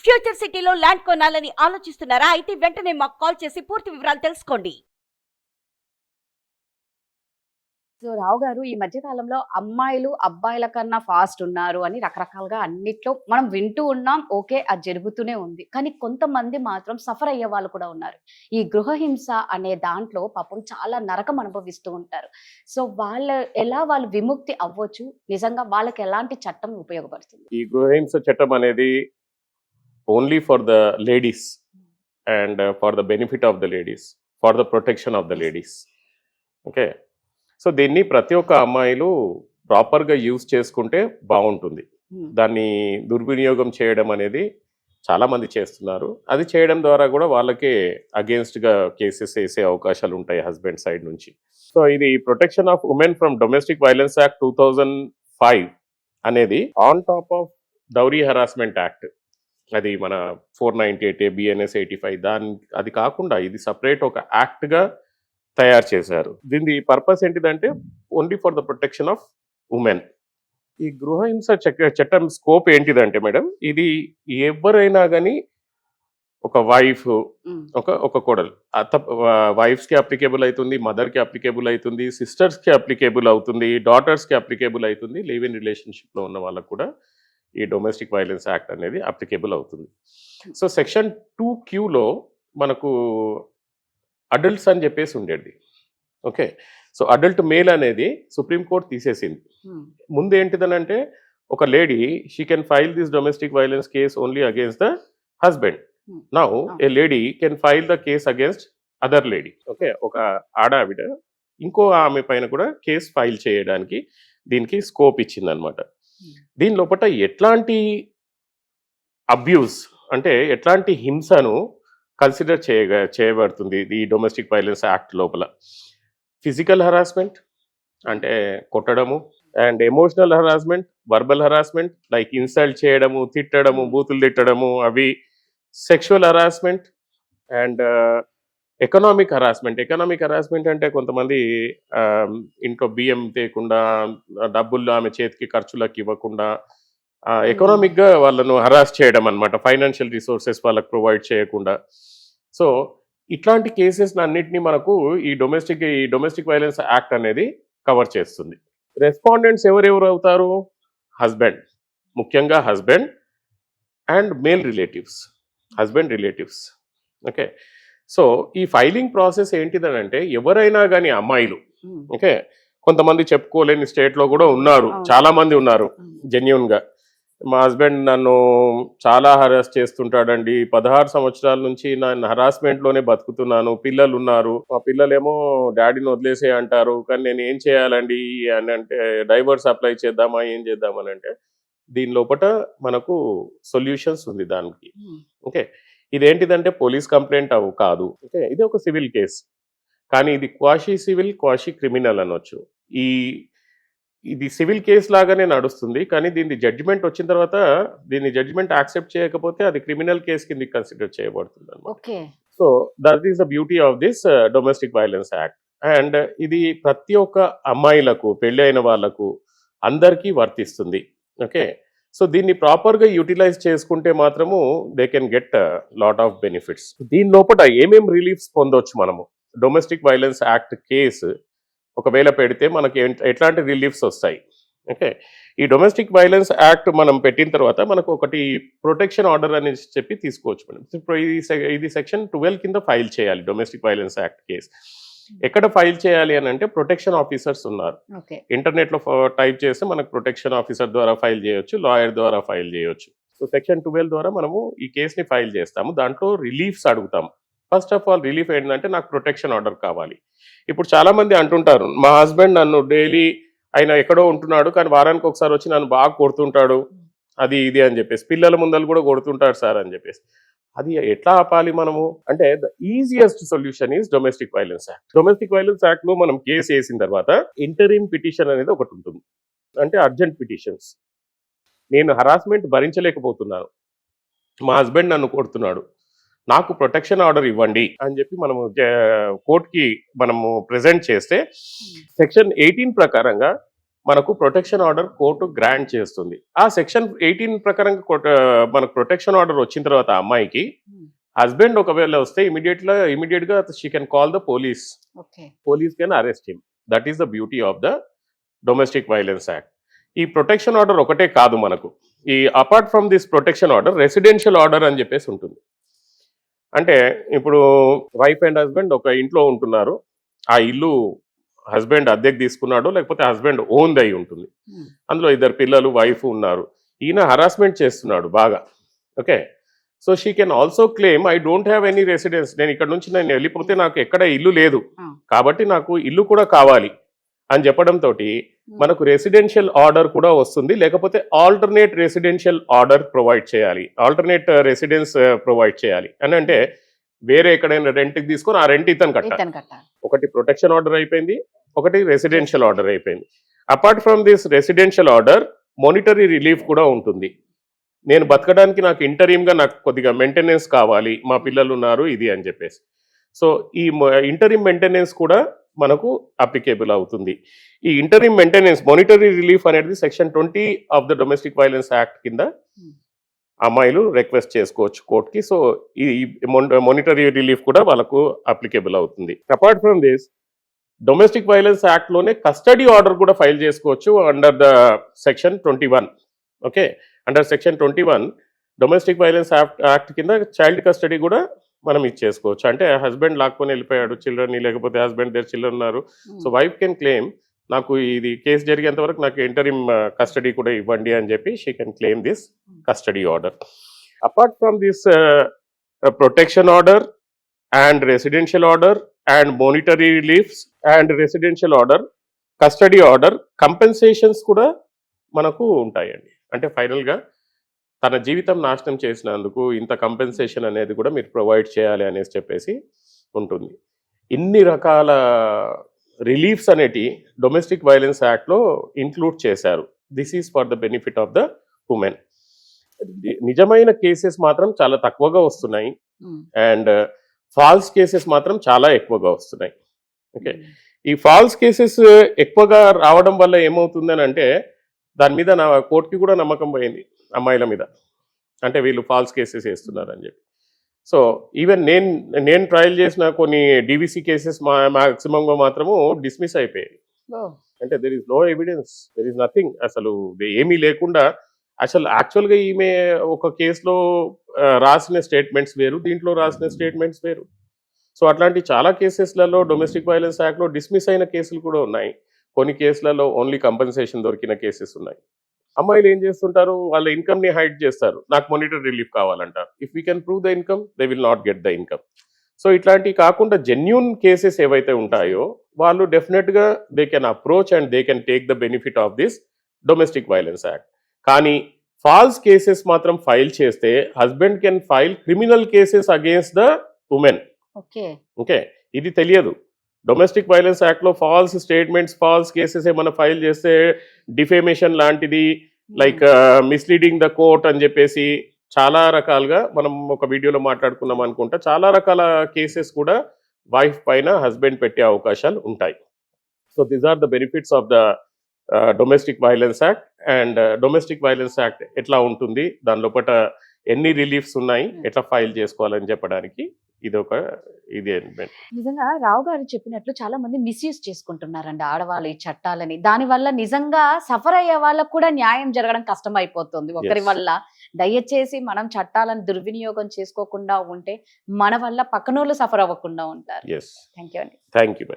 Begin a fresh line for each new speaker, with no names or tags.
Future సిటీలో land కొనాలని ఆలోచిస్తున్నారా? అయితే వెంటనే మాకు కాల్ చేసి పూర్తి వివరాలు తెలుసుకోండి.
సో రావు గారు, ఈ మధ్య కాలంలో అమ్మాయిలు అబ్బాయిల కన్నా ఫాస్ట్ ఉన్నారు అని రకరకాలుగా అన్నిట్లో మనం వింటూ ఉన్నాం. ఓకే, అది జరుగుతూనే ఉంది. కానీ కొంతమంది మాత్రం సఫర్ అయ్యే వాళ్ళు కూడా ఉన్నారు. ఈ గృహహింస అనే దాంట్లో పాపం చాలా నరకం అనుభవిస్తూ ఉంటారు. సో వాళ్ళు విముక్తి అవ్వచ్చు? నిజంగా వాళ్ళకి ఎలాంటి చట్టం ఉపయోగపడుతుంది?
ఈ గృహహింస చట్టం అనేది only for the ladies and for the benefit of the ladies, for the protection of the ladies. Okay, so దీన్ని ప్రతి ఒక్క అమ్మాయిలు ప్రాపర్గా యూజ్ చేసుకుంటే బాగుంటుంది. దాన్ని దుర్వినియోగం చేయడం అనేది చాలామంది చేస్తున్నారు. అది చేయడం ద్వారా కూడా వాళ్ళకే అగేన్స్ట్గా కేసెస్ వేసే అవకాశాలు ఉంటాయి హస్బెండ్ సైడ్ నుంచి. సో ఇది protection of women from domestic violence act 2005 అనేది on top of dowry harassment act. అది మన 498 బిఎన్ఎస్ 85 అది కాకుండా ఇది సపరేట్ ఒక యాక్ట్గా తయారు చేశారు. దీని పర్పస్ ఏంటిదంటే only for the protection of women. ఈ గృహహింస చట్టం స్కోప్ ఏంటిదంటే మేడం, ఇది ఎవరైనా కానీ ఒక వైఫ్, ఒక కోడలు, వైఫ్స్కి అప్లికేబుల్ అవుతుంది, మదర్కి అప్లికేబుల్ అవుతుంది, సిస్టర్స్కి అప్లికేబుల్ అవుతుంది, డాటర్స్కి అప్లికేబుల్ అవుతుంది, లివ్ ఇన్ రిలేషన్షిప్లో ఉన్న వాళ్ళకు కూడా ఈ డొమెస్టిక్ వైలెన్స్ యాక్ట్ అనేది అప్లికేబుల్ అవుతుంది. సో సెక్షన్ 2Qలో మనకు అడల్ట్స్ అని చెప్పేసి ఉండేది. ఓకే, సో అడల్ట్ మేల్ అనేది సుప్రీంకోర్టు తీసేసింది. ముందు ఏంటిదనంటే ఒక lady she can file this domestic violence case only against the husband. Now A lady can file the case against other lady. Okay, ఒక ఆడావిడ ఇంకో ఆమె పైన కూడా కేసు ఫైల్ చేయడానికి దీనికి స్కోప్ ఇచ్చింది అనమాట. దీని లోపల ఎట్లాంటి అబ్యూస్ అంటే ఎట్లాంటి హింసను కన్సిడర్ చేయబడుతుంది ఈ డొమెస్టిక్ వైలెన్స్ యాక్ట్ లోపల? ఫిజికల్ హరాస్మెంట్ అంటే కొట్టడము, and emotional harassment, verbal harassment like insult చేయడము, తిట్టడము, బూతులు తిట్టడము, అవి sexual harassment, and economic harassment. Economic harassment అంటే కొంతమంది ఇంట్లో బియ్యం తేకుండా, డబ్బులు ఆమె చేతికి ఖర్చులకు ఇవ్వకుండా ఎకనామిక్గా వాళ్ళను హరాస్ చేయడం అనమాట, ఫైనాన్షియల్ రిసోర్సెస్ వాళ్ళకి ప్రొవైడ్ చేయకుండా. సో ఇట్లాంటి కేసెస్ అన్నిటినీ మనకు ఈ డొమెస్టిక్ వైలెన్స్ యాక్ట్ అనేది కవర్ చేస్తుంది. రెస్పాండెంట్స్ ఎవరెవరు అవుతారు? హస్బెండ్, ముఖ్యంగా husband and male relatives, husband relatives. Okay, so ఈ ఫైలింగ్ ప్రాసెస్ ఏంటిదనంటే ఎవరైనా కానీ అమ్మాయిలు, ఓకే, కొంతమంది చెప్పుకోలేని స్టేట్లో కూడా ఉన్నారు, చాలా మంది ఉన్నారు జెన్యూన్గా. మా హస్బెండ్ నన్ను చాలా హరాస్ చేస్తుంటాడండి, 16 సంవత్సరాల నుంచి నేను హరాస్మెంట్లోనే బతుకుతున్నాను, పిల్లలు ఉన్నారు, మా పిల్లలేమో డాడీని వదిలేసే అంటారు, కానీ నేను ఏం చేయాలండి అని అంటే డైవర్స్ అప్లై చేద్దామా, ఏం చేద్దామని అంటే దీని లోపల మనకు సొల్యూషన్స్ ఉంది దానికి. ఓకే, ఇదేంటిదంటే పోలీస్ కంప్లైంట్ కాదు. ఓకే, ఇది ఒక సివిల్ కేస్, కానీ ఇది క్వాషీ సివిల్, క్వాషీ క్రిమినల్ అనొచ్చు. ఇది సివిల్ కేసు లాగానే నడుస్తుంది, కానీ దీని జడ్జిమెంట్ వచ్చిన తర్వాత దీన్ని జడ్జిమెంట్ యాక్సెప్ట్ చేయకపోతే అది క్రిమినల్ కేసు కింద కన్సిడర్ చేయబడుతుంది అన్నమాట. So that is the beauty of this domestic violence act. And ఇది ప్రతి ఒక్క అమ్మాయిలకు, పెళ్ళి అయిన వాళ్ళకు అందరికీ వర్తిస్తుంది. ఓకే, సో దీన్ని ప్రాపర్గా యూటిలైజ్ చేసుకుంటే మాత్రము they can get lot of benefits. దీని లోపల ఏమేమి రిలీఫ్స్ పొందొచ్చు మనము? డొమెస్టిక్ వైలెన్స్ యాక్ట్ కేసు ఒకవేళ పెడితే మనకి ఎట్లాంటి రిలీఫ్స్ వస్తాయి? ఓకే, ఈ డొమెస్టిక్ వైలెన్స్ యాక్ట్ మనం పెట్టిన తర్వాత మనకు ఒకటి ప్రొటెక్షన్ ఆర్డర్ అని చెప్పి తీసుకోవచ్చు మేడం. ఇప్పుడు ఇది సెక్షన్ 12 కింద ఫైల్ చేయాలి డొమెస్టిక్ వైలెన్స్ యాక్ట్ కేసు. ఎక్కడ ఫైల్ చేయాలి అని అంటే ప్రొటెక్షన్ ఆఫీసర్స్ ఉన్నారు. ఇంటర్నెట్లో టైప్ చేస్తే మనకు ప్రొటెక్షన్ ఆఫీసర్ ద్వారా ఫైల్ చేయొచ్చు, లాయర్ ద్వారా ఫైల్ చేయొచ్చు. సో సెక్షన్ 12 ద్వారా మనము ఈ కేసుని ఫైల్ చేస్తాము. దాంట్లో రిలీఫ్స్ అడుగుతాము. ఫస్ట్ ఆఫ్ ఆల్ రిలీఫ్ ఏంటంటే నాకు ప్రొటెక్షన్ ఆర్డర్ కావాలి. ఇప్పుడు చాలా మంది అంటుంటారు, మా హస్బెండ్ నన్ను డైలీ ఆయన ఎక్కడో ఉంటున్నాడు, కానీ వారానికి ఒకసారి వచ్చి నన్ను బాగా కొడుతుంటాడు, అది ఇది అని చెప్పేసి, పిల్లల ముందలు కూడా కొడుతుంటాడు సార్ అని చెప్పేసి. అది ఎట్లా ఆపాలి మనము అంటే the easiest solution is domestic violence act. Domestic violence act లో మనం కేసు వేసిన తర్వాత ఇంటరిమ్ పిటిషన్ అనేది ఒకటి ఉంటుంది, అంటే అర్జెంట్ పిటిషన్స్. నేను హరాస్మెంట్ భరించలేకపోతున్నాను, మా హస్బెండ్ నన్ను కొడుతున్నాడు, నాకు ప్రొటెక్షన్ ఆర్డర్ ఇవ్వండి అని చెప్పి మనము కోర్టుకి మనము ప్రెజెంట్ చేస్తే సెక్షన్ 18 ప్రకారంగా మనకు ప్రొటెక్షన్ ఆర్డర్ కోర్టు గ్రాంట్ చేస్తుంది. ఆ సెక్షన్ 18 ప్రకారం మనకు ప్రొటెక్షన్ ఆర్డర్ వచ్చిన తర్వాత అమ్మాయికి హస్బెండ్ ఒకవేళ వస్తే ఇమీడియట్ గా she can call the police.
Okay.
Police can arrest him. That is the beauty of the domestic violence act. ఈ ప్రొటెక్షన్ ఆర్డర్ ఒకటే కాదు మనకు, ఈ apart from this protection order residential order అని చెప్పేసి ఉంటుంది. అంటే ఇప్పుడు వైఫ్ అండ్ హస్బెండ్ ఒక ఇంట్లో ఉంటున్నారు, ఆ ఇల్లు హస్బెండ్ అద్దెకు తీసుకున్నాడు లేకపోతే హస్బెండ్ ఓన్ అయి ఉంటుంది, అందులో 2 పిల్లలు వైఫ్ ఉన్నారు, ఈయన హరాస్మెంట్ చేస్తున్నాడు బాగా. Okay, so she can also claim I don't have any residence, నేను ఇక్కడ నుంచి నేను వెళ్ళిపోతే నాకు ఎక్కడ ఇల్లు లేదు కాబట్టి నాకు ఇల్లు కూడా కావాలి అని చెప్పడంతో మనకు రెసిడెన్షియల్ ఆర్డర్ కూడా వస్తుంది, లేకపోతే ఆల్టర్నేట్ రెసిడెన్షియల్ ఆర్డర్ ప్రొవైడ్ చేయాలి, ఆల్టర్నేట్ రెసిడెన్స్ ప్రొవైడ్ చేయాలి అని. అంటే వేరే ఎక్కడైనా రెంట్కి తీసుకొని ఆ రెంట్ ఇతను కట్టాలి. ఒకటి ప్రొటెక్షన్ ఆర్డర్ అయిపోయింది, ఒకటి రెసిడెన్షియల్ ఆర్డర్ అయిపోయింది. Apart from this residential order monetary relief కూడా ఉంటుంది. నేను బతకడానికి నాకు ఇంటరీమ్గా నాకు కొద్దిగా మెయింటెనెన్స్ కావాలి, మా పిల్లలు ఉన్నారు ఇది అని చెప్పేసి. సో ఈ ఇంటరీమ్ మెయింటెనెన్స్ కూడా మనకు అప్లికేబుల్ అవుతుంది. ఈ ఇంటరీమ్ మెయింటెనెన్స్ మానిటరీ రిలీఫ్ అనేది section 20 of the domestic violence act కింద అమ్మాయిలు రిక్వెస్ట్ చేసుకోవచ్చు కోర్టుకి. సో ఈ మానిటరీ రిలీఫ్ కూడా వాళ్ళకు అప్లికేబుల్ అవుతుంది. Apart from this domestic violence act లోనే కస్టడీ ఆర్డర్ కూడా ఫైల్ చేసుకోవచ్చు under the section 21. Okay, under section 21 domestic violence act కింద చైల్డ్ కస్టడీ కూడా మనం ఇచ్చేసుకోవచ్చు. అంటే హస్బెండ్ లాక్కొని వెళ్ళిపోయాడు చిల్డ్రన్ని, లేకపోతే హస్బెండ్ దగ్గర చిల్డ్రన్ ఉన్నారు, సో వైఫ్ కెన్ క్లెయిమ్ నాకు ఇది కేసు జరిగేంత వరకు నాకు ఇంటరిమ్ కస్టడీ కూడా ఇవ్వండి అని చెప్పి she can claim this custody order. Apart from this protection order and residential order and monetary reliefs and residential order, custody order, కంపెన్సేషన్స్ కూడా మనకు ఉంటాయండి. అంటే ఫైనల్గా తన జీవితం నాశనం చేసినందుకు ఇంత కంపెన్సేషన్ అనేది కూడా మీరు ప్రొవైడ్ చేయాలి అనేసి చెప్పేసి ఉంటుంది. ఇన్ని రకాల రిలీఫ్స్ అనేటి డొమెస్టిక్ వైలెన్స్ యాక్ట్లో ఇంక్లూడ్ చేశారు. This is for the benefit of the women. నిజమైన కేసెస్ మాత్రం చాలా తక్కువగా వస్తున్నాయి అండ్ ఫాల్స్ కేసెస్ మాత్రం చాలా ఎక్కువగా వస్తున్నాయి. ఓకే, ఈ ఫాల్స్ కేసెస్ ఎక్కువగా రావడం వల్ల ఏమవుతుందని అంటే దాని మీద నా కోర్టుకి కూడా నమ్మకం పోయింది అమ్మాయిల మీద, అంటే వీళ్ళు ఫాల్స్ కేసెస్ వేస్తున్నారని చెప్పి. సో ఈవెన్ నేను ట్రయల్ చేసిన కొన్ని డివిసి కేసెస్ మాక్సిమంగా మాత్రము డిస్మిస్ అయిపోయాయి. అంటే there is no evidence, there is nothing, అసలు ఏమీ లేకుండా అసలు యాక్చువల్గా ఈమె ఒక కేసులో రాసిన స్టేట్మెంట్స్ వేరు, దీంట్లో రాసిన స్టేట్మెంట్స్ వేరు. సో అట్లాంటి చాలా కేసెస్లలో డొమెస్టిక్ వైలెన్స్ యాక్ట్లో డిస్మిస్ అయిన కేసులు కూడా ఉన్నాయి. కొన్ని కేసులలో ఓన్లీ కంపెన్సేషన్ దొరికిన కేసెస్ ఉన్నాయి. అమ్మాయిలు ఏం చేస్తుంటారు, వాళ్ళ ఇన్కమ్ని హైడ్ చేస్తారు, నాకు మానిటరీ రిలీఫ్ కావాలంటారు. If we can prove the income they will not get the income. So ఇట్లాంటివి కాకుండా జెన్యూన్ కేసెస్ ఏవైతే ఉంటాయో వాళ్ళు డెఫినెట్గా they can approach and they can take the benefit of this domestic violence act. కానీ false cases మాత్రం file చేస్తే husband can file criminal cases against the women. Okay, ఇది తెలియదు. డొమెస్టిక్ వైలెన్స్ యాక్ట్లో ఫాల్స్ స్టేట్మెంట్స్, ఫాల్స్ కేసెస్ ఏమైనా file చేస్తే defamation లాంటిది, like misleading the court అని చెప్పేసి చాలా రకాలుగా మనం ఒక వీడియోలో మాట్లాడుకున్నాం అనుకుంటా, చాలా రకాల కేసెస్ కూడా వైఫ్ పైన హస్బెండ్ పెట్టే అవకాశాలు ఉంటాయి. So these are the benefits of the domestic violence act. And domestic violence act ఎట్లా ఉంటుంది, దాని లోపల ఎన్ని రిలీఫ్స్ ఉన్నాయి, ఎట్లా ఫైల్ చేసుకోవాలని చెప్పడానికి ఇది
నిజంగా రావు గారు చెప్పినట్లు చాలా మంది మిస్యూజ్ చేసుకుంటున్నారండి ఆడవాళ్ళు ఈ చట్టాలని. దాని వల్ల నిజంగా సఫర్ అయ్యే వాళ్ళకు కూడా న్యాయం జరగడం కష్టం అయిపోతుంది ఒకరి వల్ల. దయచేసి మనం చట్టాలను దుర్వినియోగం చేసుకోకుండా ఉంటే మన వల్ల పక్కనోళ్ళు సఫర్ అవ్వకుండా ఉంటారు.
Yes.
థ్యాంక్ యూ అండి.
Thank you.